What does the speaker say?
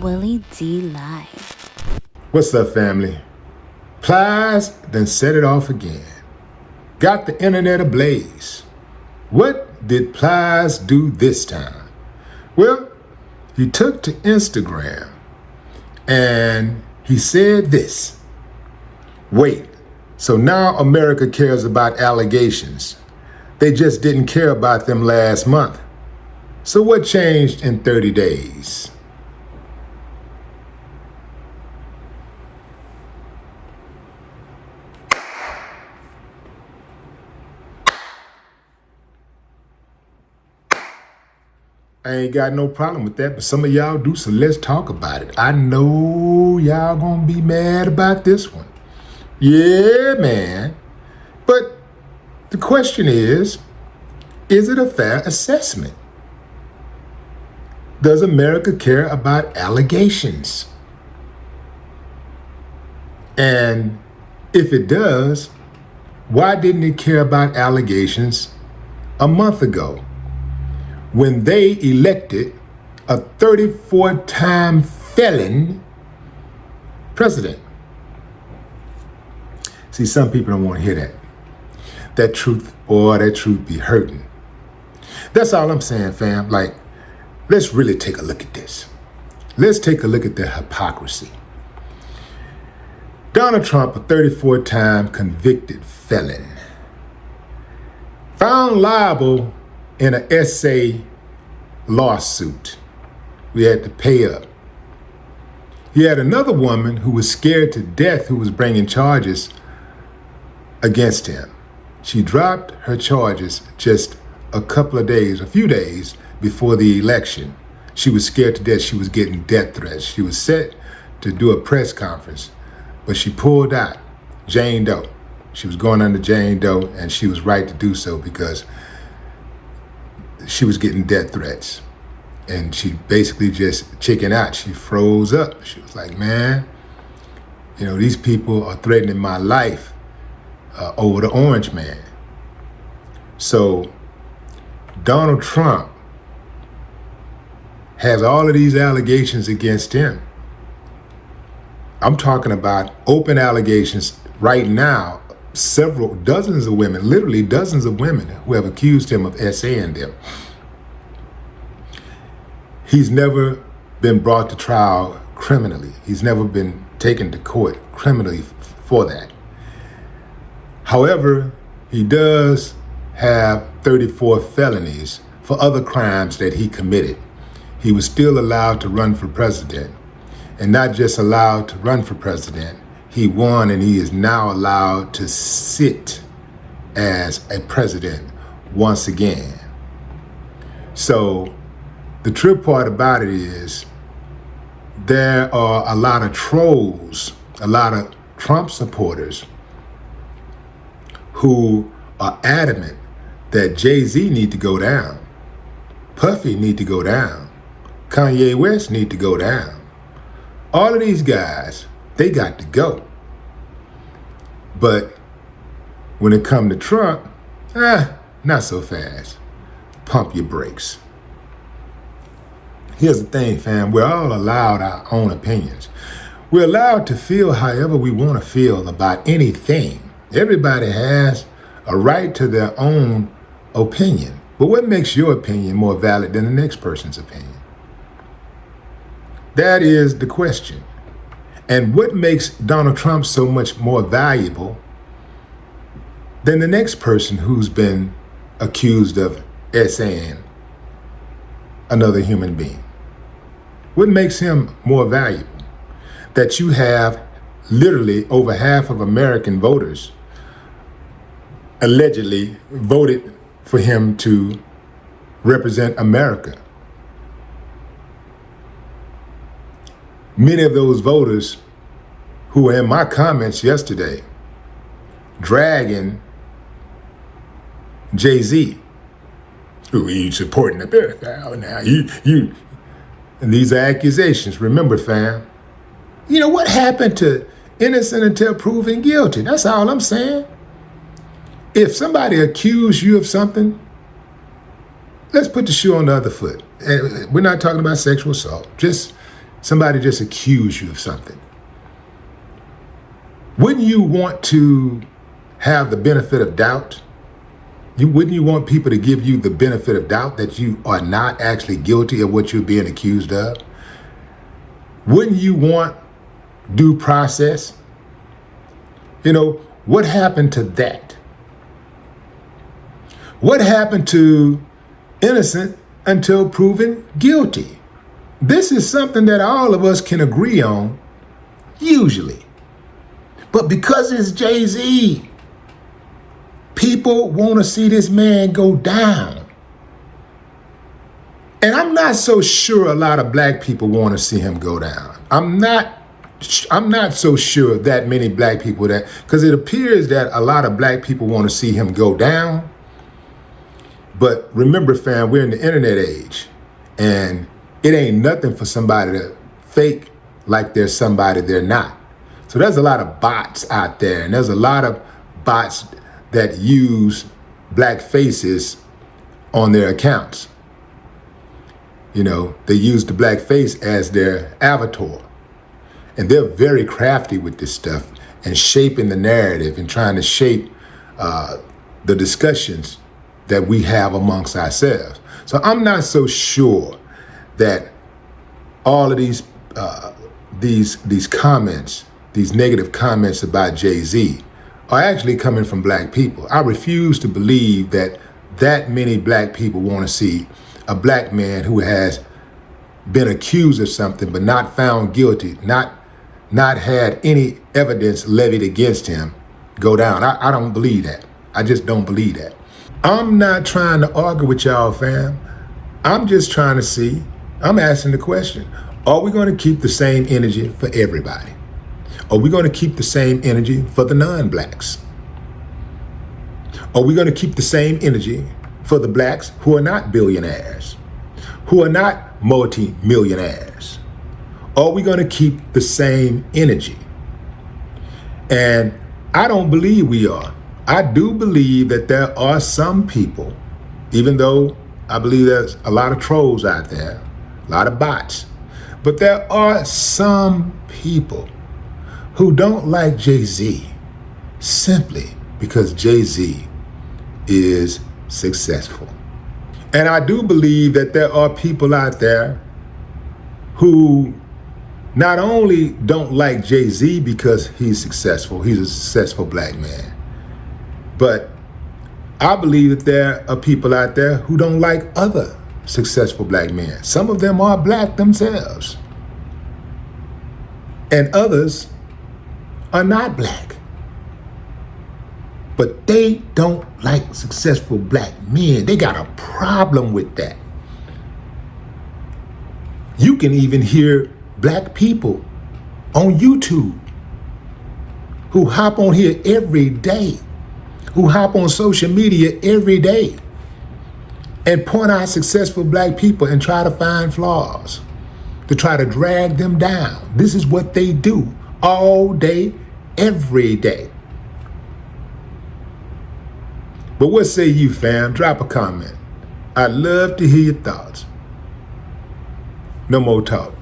Willie D. Live. What's up, family? Plies then set it off again. Got the internet ablaze. What did Plies do this time? Well, he took to Instagram and he said this. Wait, so now America cares about allegations. They just didn't care about them last month. So what changed in 30 days? I ain't got no problem with that, but some of y'all do, so let's talk about it. I know y'all gonna be mad about this one. Yeah, man. But the question is it a fair assessment? Does America care about allegations? And if it does, why didn't it care about allegations a month ago, when they elected a 34-time felon president? See, some people don't want to hear that. That truth be hurting. That's all I'm saying, fam. Like, let's really take a look at this. Let's take a look at the hypocrisy. Donald Trump, a 34-time convicted felon, found liable in an essay lawsuit. We had to pay up. He had another woman who was scared to death who was bringing charges against him. She dropped her charges just a few days before the election. She was scared to death. She was getting death threats. She was set to do a press conference, but she pulled out. Jane Doe. She was going under Jane Doe, and she was right to do so because she was getting death threats. And she basically just chickened out. She froze up. She was like, man, these people are threatening my life over the orange man. So Donald Trump has all of these allegations against him. I'm talking about open allegations right now. Dozens of women, literally dozens of women who have accused him of essaying them. He's never been brought to trial criminally. He's never been taken to court criminally for that. However, he does have 34 felonies for other crimes that he committed. He was still allowed to run for president, and not just allowed to run for president. He won, and he is now allowed to sit as a president once again. So the true part about it is there are a lot of trolls, a lot of Trump supporters who are adamant that Jay-Z need to go down, Puffy need to go down, Kanye West need to go down. All of these guys, they got to go. But when it comes to Trump, not so fast. Pump your brakes. Here's the thing, fam. We're all allowed our own opinions. We're allowed to feel however we want to feel about anything. Everybody has a right to their own opinion. But what makes your opinion more valid than the next person's opinion? That is the question. And what makes Donald Trump so much more valuable than the next person who's been accused of essaying another human being? What makes him more valuable? That you have literally over half of American voters allegedly voted for him to represent America. Many of those voters who were in my comments yesterday dragging Jay-Z, who you supporting the pedophile now, you, and these are accusations. Remember, fam, what happened to innocent until proven guilty? That's all I'm saying. If somebody accused you of something, let's put the shoe on the other foot. And we're not talking about sexual assault, just somebody just accuse you of something, wouldn't you want to have the benefit of doubt? Wouldn't you want people to give you the benefit of doubt that you are not actually guilty of what you're being accused of? Wouldn't you want due process? What happened to that? What happened to innocent until proven guilty? This is something that all of us can agree on, usually. But because it's Jay-Z, people want to see this man go down. And I'm not so sure a lot of black people want to see him go down. I'm not so sure that many black people because it appears that a lot of black people want to see him go down. But remember, fam, we're in the internet age, and it ain't nothing for somebody to fake like there's somebody they're not. So there's a lot of bots out there, and there's a lot of bots that use black faces on their accounts. They use the black face as their avatar. And they're very crafty with this stuff and shaping the narrative and trying to shape the discussions that we have amongst ourselves. So I'm not so sure that all of these comments, these negative comments about Jay-Z are actually coming from black people. I refuse to believe that many black people want to see a black man who has been accused of something but not found guilty, not had any evidence levied against him, go down. I don't believe that. I just don't believe that. I'm not trying to argue with y'all, fam. I'm just trying to see, I'm asking the question, are we going to keep the same energy for everybody? Are we going to keep the same energy for the non-blacks? Are we going to keep the same energy for the blacks who are not billionaires, who are not multi-millionaires? Are we going to keep the same energy? And I don't believe we are. I do believe that there are some people, even though I believe there's a lot of trolls out there, a lot of bots, but there are some people who don't like Jay-Z simply because Jay-Z is successful. And I do believe that there are people out there who not only don't like Jay-Z because he's successful, he's a successful black man, but I believe that there are people out there who don't like other successful black men. Some of them are black themselves, and others are not black. But they don't like successful black men. They got a problem with that. You can even hear black people on YouTube who hop on here every day, who hop on social media every day and point out successful black people and try to find flaws, to try to drag them down. This is what they do all day, every day. But what say you, fam? Drop a comment. I'd love to hear your thoughts. No more talk.